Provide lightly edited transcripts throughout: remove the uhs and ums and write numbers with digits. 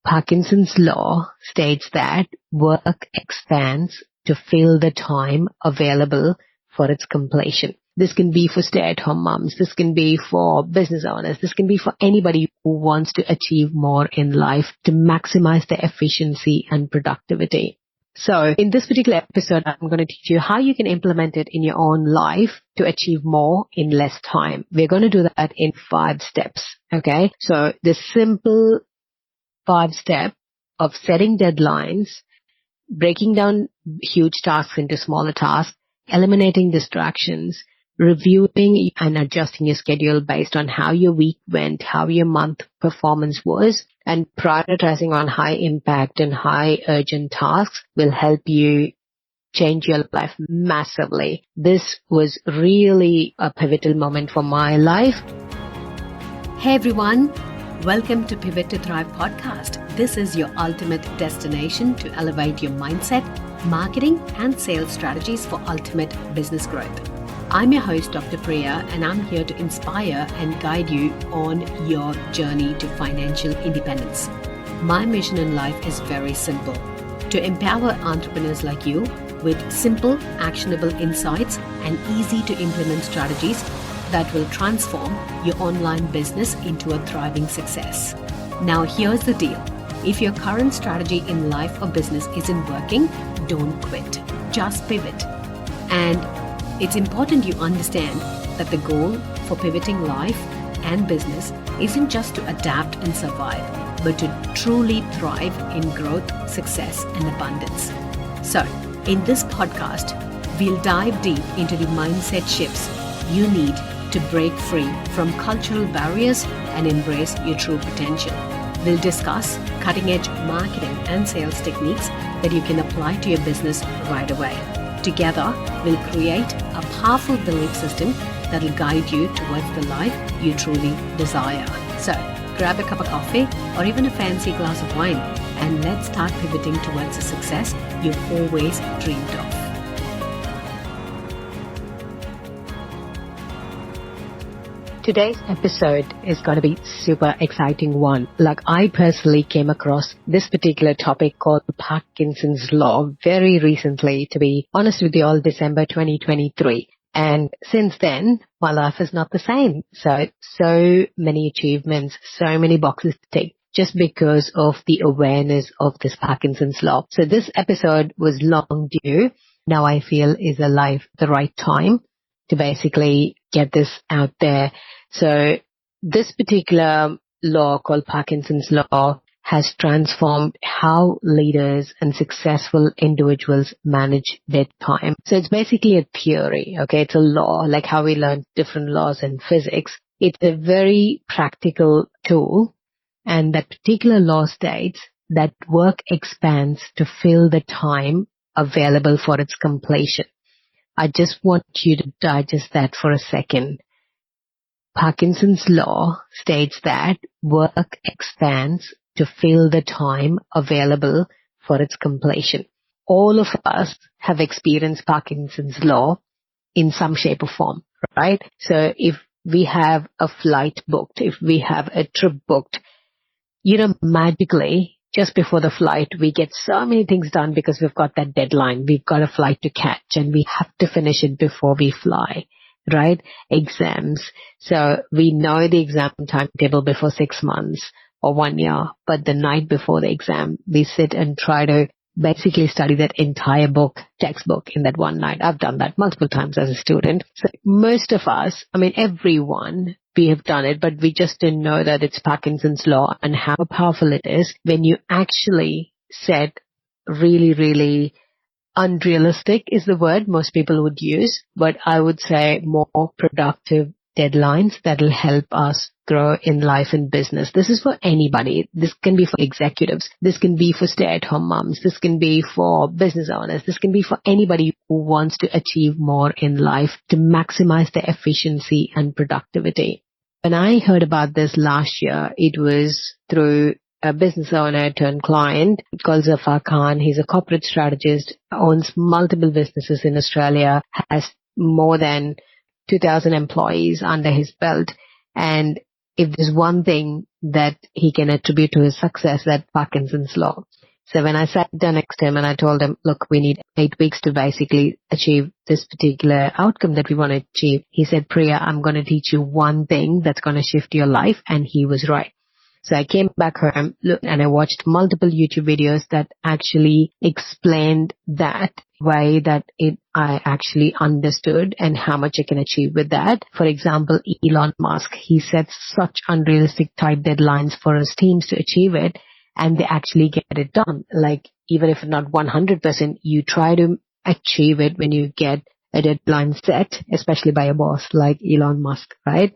Parkinson's law states that work expands to fill the time available for its completion. This can be for stay-at-home moms. This can be for business owners. This can be for anybody who wants to achieve more in life to maximize their efficiency and productivity. So in this particular episode, I'm going to teach you how you can implement it in your own life to achieve more in less time. We're going to do that in 5 steps. Okay. So the simple 5 step of setting deadlines, breaking down huge tasks into smaller tasks, eliminating distractions, reviewing and adjusting your schedule based on how your week went, how your month performance was, and prioritizing on high impact and high urgent tasks will help you change your life massively. This was really a pivotal moment for my life. Hey everyone, welcome to Pivot to Thrive podcast. This is your ultimate destination to elevate your mindset, marketing, and sales strategies for ultimate business growth. I'm your host, Dr. Priya, and I'm here to inspire and guide you on your journey to financial independence. My mission in life is very simple: to empower entrepreneurs like you with simple, actionable insights and easy to implement strategies that will transform your online business into a thriving success. Now, here's the deal. If your current strategy in life or business isn't working, don't quit. Just pivot. And it's important you understand that the goal for pivoting life and business isn't just to adapt and survive, but to truly thrive in growth, success, and abundance. So, in this podcast, we'll dive deep into the mindset shifts you need to break free from cultural barriers and embrace your true potential. We'll discuss cutting-edge marketing and sales techniques that you can apply to your business right away. Together, we'll create a powerful belief system that will guide you towards the life you truly desire. So, grab a cup of coffee or even a fancy glass of wine, and let's start pivoting towards the success you've always dreamed of. Today's episode is going to be super exciting one. Like, I personally came across this particular topic called Parkinson's law very recently, to be honest with you all, December 2023. And since then, my life is not the same. So many achievements, so many boxes to tick just because of the awareness of this Parkinson's law. So this episode was long due. Now I feel is the right time to basically get this out there. So this particular law called Parkinson's law has transformed how leaders and successful individuals manage their time. So it's basically a theory, okay? It's a law, like how we learn different laws in physics. It's a very practical tool, and that particular law states that work expands to fill the time available for its completion. I just want you to digest that for a second. Parkinson's law states that work expands to fill the time available for its completion. All of us have experienced Parkinson's law in some shape or form, right? So if we have a flight booked, if we have a trip booked, magically, just before the flight, we get so many things done because we've got that deadline. We've got a flight to catch and we have to finish it before we fly, right? Exams. So we know the exam timetable before 6 months or 1 year, but the night before the exam, we sit and try to basically study that entire textbook in that one night. I've done that multiple times as a student. So most of us, everyone, we have done it, but we just didn't know that it's Parkinson's law and how powerful it is when you actually set really, really unrealistic is the word most people would use, but I would say more productive deadlines that will help us grow in life and business. This is for anybody. This can be for executives. This can be for stay-at-home moms. This can be for business owners. This can be for anybody who wants to achieve more in life to maximize their efficiency and productivity. When I heard about this last year, it was through a business owner turned client called Zafar Khan. He's a corporate strategist, owns multiple businesses in Australia, has more than 2,000 employees under his belt. And if there's one thing that he can attribute to his success, that Parkinson's law. So when I sat down next to him and I told him, look, we need 8 weeks to basically achieve this particular outcome that we want to achieve. He said, Priya, I'm going to teach you one thing that's going to shift your life. And he was right. So I came back home and I watched multiple YouTube videos that actually explained that way that I actually understood and how much I can achieve with that. For example, Elon Musk, he sets such unrealistic tight deadlines for his teams to achieve it, and they actually get it done. Like, even if not 100%, you try to achieve it when you get a deadline set, especially by a boss like Elon Musk, right?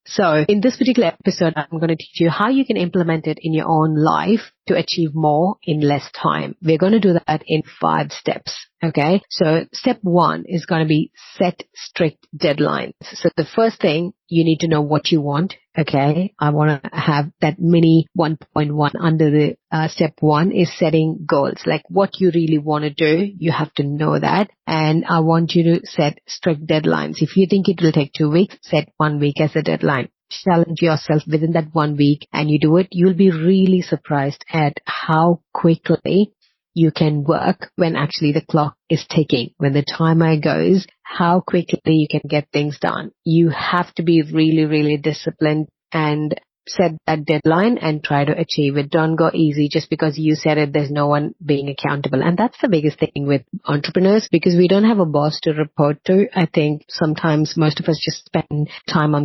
So in this particular episode, I'm going to teach you how you can implement it in your own life to achieve more in less time. We're going to do that in 5 steps. Okay. So step 1 is going to be set strict deadlines. So the first thing, you need to know what you want. Okay. I want to have that mini 1.1 under the step 1 is setting goals. Like what you really want to do, you have to know that. And I want you to set strict deadlines. If you think it will take 2 weeks, set 1 week as a deadline. Challenge yourself within that 1 week and you do it. You'll be really surprised at how quickly you can work when actually the clock is ticking. When the timer goes, how quickly you can get things done. You have to be really, really disciplined and set that deadline and try to achieve it. Don't go easy just because you said it. There's no one being accountable. And that's the biggest thing with entrepreneurs, because we don't have a boss to report to. I think sometimes most of us just spend time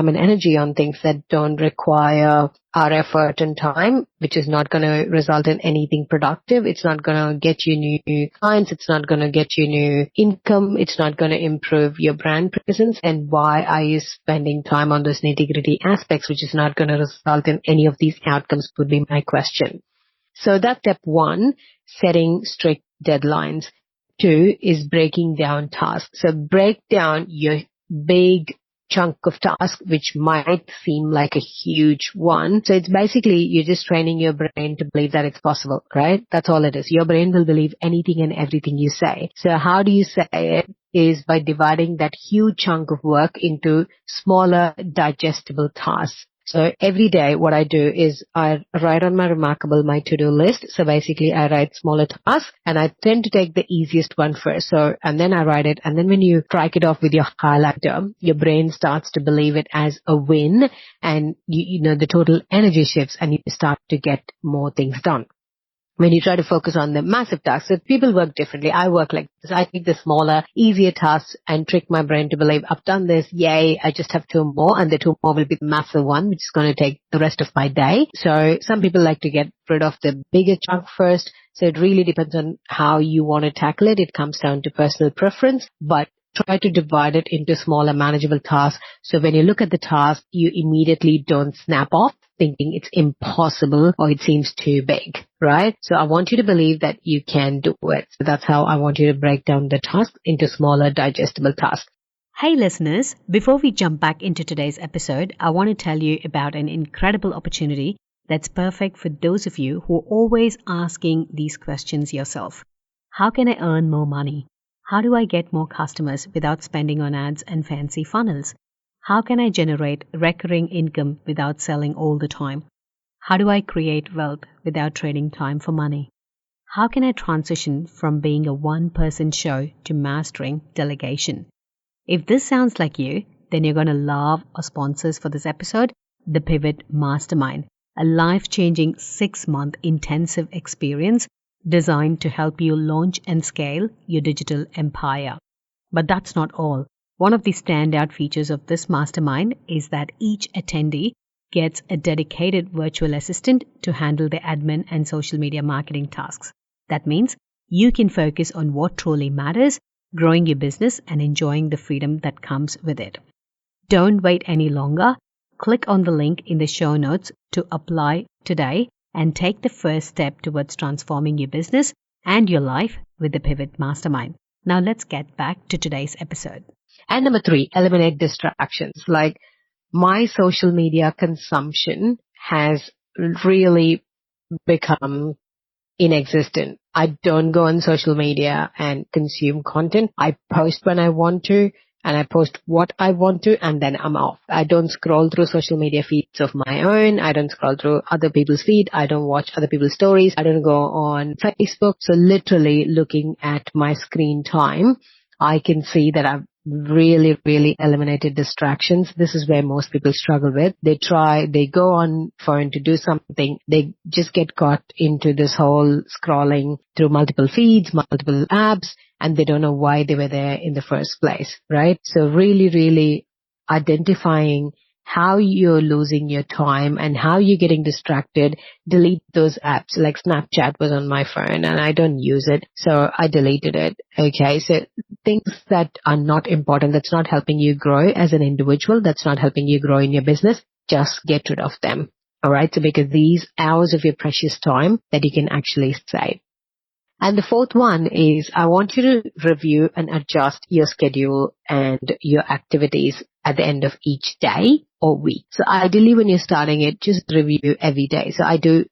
and energy on things that don't require our effort and time, which is not going to result in anything productive. It's not going to get you new clients. It's not going to get you new income. It's not going to improve your brand presence. And why are you spending time on those nitty-gritty aspects, which is not going to result in any of these outcomes, would be my question. So that's step 1, setting strict deadlines. 2 is breaking down tasks. So break down your big chunk of task, which might seem like a huge one. So it's basically you're just training your brain to believe that it's possible, right? That's all it is. Your brain will believe anything and everything you say. So how do you say it? Is by dividing that huge chunk of work into smaller, digestible tasks. So every day what I do is I write on my to-do list. So basically I write smaller tasks and I tend to take the easiest one first. So, and then I write it. And then when you strike it off with your highlighter, your brain starts to believe it as a win and you know, the total energy shifts and you start to get more things done. When you try to focus on the massive tasks, so people work differently. I work like this. I take the smaller, easier tasks and trick my brain to believe I've done this. Yay, I just have 2 more, and the 2 more will be the massive one, which is going to take the rest of my day. So some people like to get rid of the bigger chunk first. So it really depends on how you want to tackle it. It comes down to personal preference, but try to divide it into smaller, manageable tasks. So when you look at the task, you immediately don't snap off thinking it's impossible or it seems too big, right? So I want you to believe that you can do it. So that's how I want you to break down the task into smaller, digestible tasks. Hey listeners, before we jump back into today's episode, I want to tell you about an incredible opportunity that's perfect for those of you who are always asking these questions yourself. How can I earn more money? How do I get more customers without spending on ads and fancy funnels? How can I generate recurring income without selling all the time? How do I create wealth without trading time for money? How can I transition from being a one-person show to mastering delegation? If this sounds like you, then you're going to love our sponsors for this episode, the Pivot Mastermind, a life-changing 6-month intensive experience designed to help you launch and scale your digital empire. But that's not all. One of the standout features of this mastermind is that each attendee gets a dedicated virtual assistant to handle the admin and social media marketing tasks. That means you can focus on what truly matters, growing your business and enjoying the freedom that comes with it. Don't wait any longer. Click on the link in the show notes to apply today and take the first step towards transforming your business and your life with the Pivot Mastermind. Now let's get back to today's episode. And number 3, eliminate distractions. Like my social media consumption has really become inexistent. I don't go on social media and consume content. I post when I want to. and I post what I want to, and then I'm off. I don't scroll through social media feeds of my own. I don't scroll through other people's feed. I don't watch other people's stories. I don't go on Facebook. So literally looking at my screen time, I can see that I've really, really eliminated distractions. This is where most people struggle with. They go on phone to do something. They just get caught into this whole scrolling through multiple feeds, multiple apps, and they don't know why they were there in the first place, right? So really, really identifying how you're losing your time and how you're getting distracted. Delete those apps. Like Snapchat was on my phone and I don't use it, so I deleted it. Okay, so things that are not important, that's not helping you grow as an individual, that's not helping you grow in your business, just get rid of them. All right, so because these hours of your precious time that you can actually save. And the fourth one is I want you to review and adjust your schedule and your activities at the end of each day or week. So ideally when you're starting it, just review every day. So I do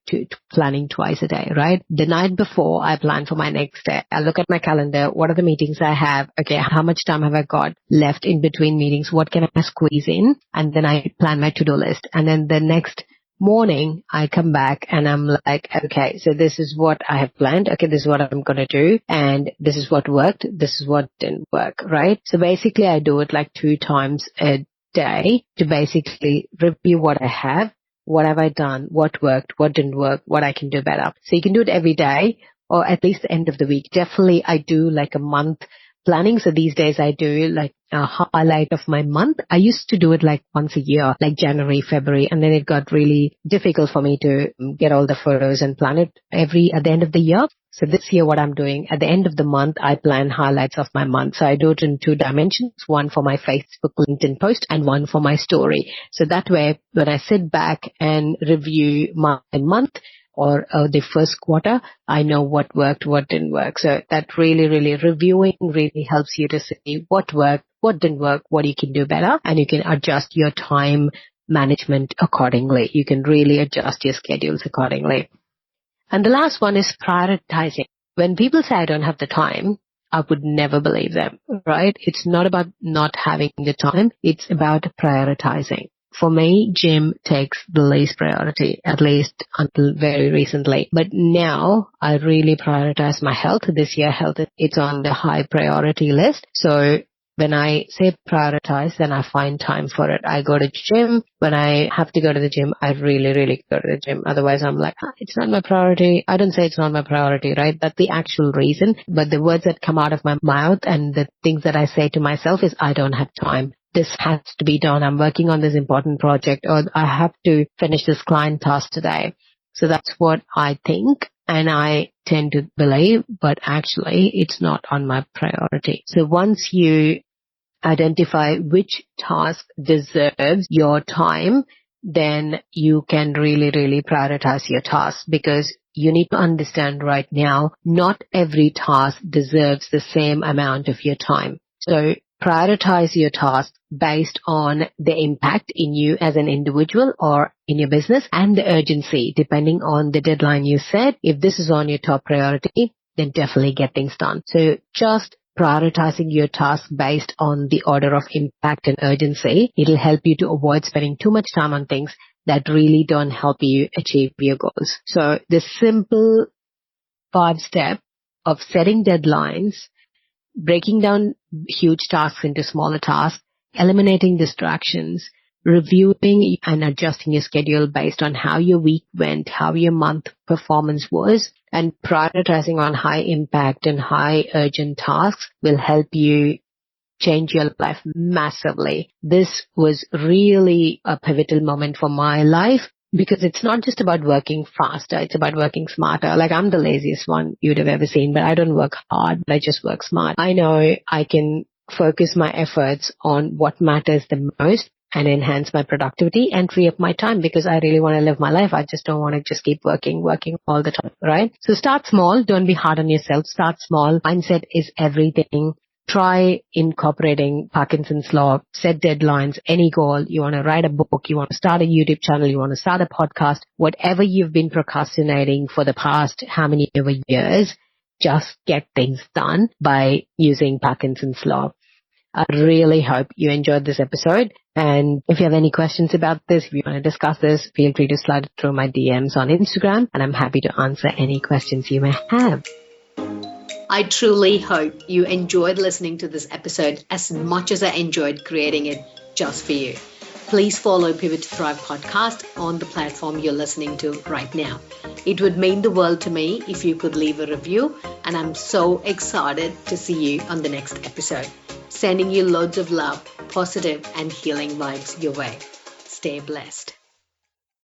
planning twice a day, right? The night before I plan for my next day. I look at my calendar. What are the meetings I have? Okay, how much time have I got left in between meetings? What can I squeeze in? And then I plan my to-do list. And then the next morning, I come back and I'm like, okay, so this is what I have planned. Okay, this is what I'm going to do. And this is what worked. This is what didn't work, right? So basically I do it like 2 times a day to basically review what I have. What have I done? What worked? What didn't work? What I can do better. So you can do it every day or at least the end of the week. Definitely I do like a month planning. So these days I do like a highlight of my month. I used to do it like once a year, like January, February, and then it got really difficult for me to get all the photos and plan it at the end of the year. So this year what I'm doing at the end of the month, I plan highlights of my month. So I do it in 2 dimensions, one for my Facebook, LinkedIn post and one for my story. So that way when I sit back and review my month, or the first quarter, I know what worked, what didn't work. So that really, really reviewing really helps you to see what worked, what didn't work, what you can do better, and you can adjust your time management accordingly. You can really adjust your schedules accordingly. And the last one is prioritizing. When people say I don't have the time, I would never believe them, right? It's not about not having the time. It's about prioritizing. For me, gym takes the least priority, at least until very recently. But now I really prioritize my health. This year, health, it's on the high priority list. So when I say prioritize, then I find time for it. I go to gym. When I have to go to the gym, I really, really go to the gym. Otherwise, I'm like, it's not my priority. I don't say it's not my priority, right? That's the actual reason. But the words that come out of my mouth and the things that I say to myself is, I don't have time. This has to be done. I'm working on this important project, or I have to finish this client task today. So that's what I think and I tend to believe, but actually it's not on my priority. So once you identify which task deserves your time, then you can really, really prioritize your tasks, because you need to understand right now, not every task deserves the same amount of your time. So prioritize your tasks based on the impact in you as an individual or in your business and the urgency, depending on the deadline you set. If this is on your top priority, then definitely get things done. So just prioritizing your tasks based on the order of impact and urgency, it'll help you to avoid spending too much time on things that really don't help you achieve your goals. So the simple 5-step of setting deadlines, breaking down huge tasks into smaller tasks, eliminating distractions, reviewing and adjusting your schedule based on how your week went, how your month performance was, and prioritizing on high impact and high urgent tasks will help you change your life massively. This was really a pivotal moment for my life, because it's not just about working faster, it's about working smarter. Like, I'm the laziest one you'd have ever seen, but I don't work hard, but I just work smart. I know I can focus my efforts on what matters the most and enhance my productivity and free up my time, because I really want to live my life. I just don't want to just keep working all the time, right? So start small. Don't be hard on yourself. Start small. Mindset is everything. Try incorporating Parkinson's law, set deadlines, any goal. You want to write a book, you want to start a YouTube channel, you want to start a podcast, whatever you've been procrastinating for the past how many years, just get things done by using Parkinson's law. I really hope you enjoyed this episode. And if you have any questions about this, if you want to discuss this, feel free to slide it through my DMs on Instagram, and I'm happy to answer any questions you may have. I truly hope you enjoyed listening to this episode as much as I enjoyed creating it just for you. Please follow Pivot to Thrive podcast on the platform you're listening to right now. It would mean the world to me if you could leave a review, and I'm so excited to see you on the next episode. Sending you loads of love, positive and healing vibes your way. Stay blessed.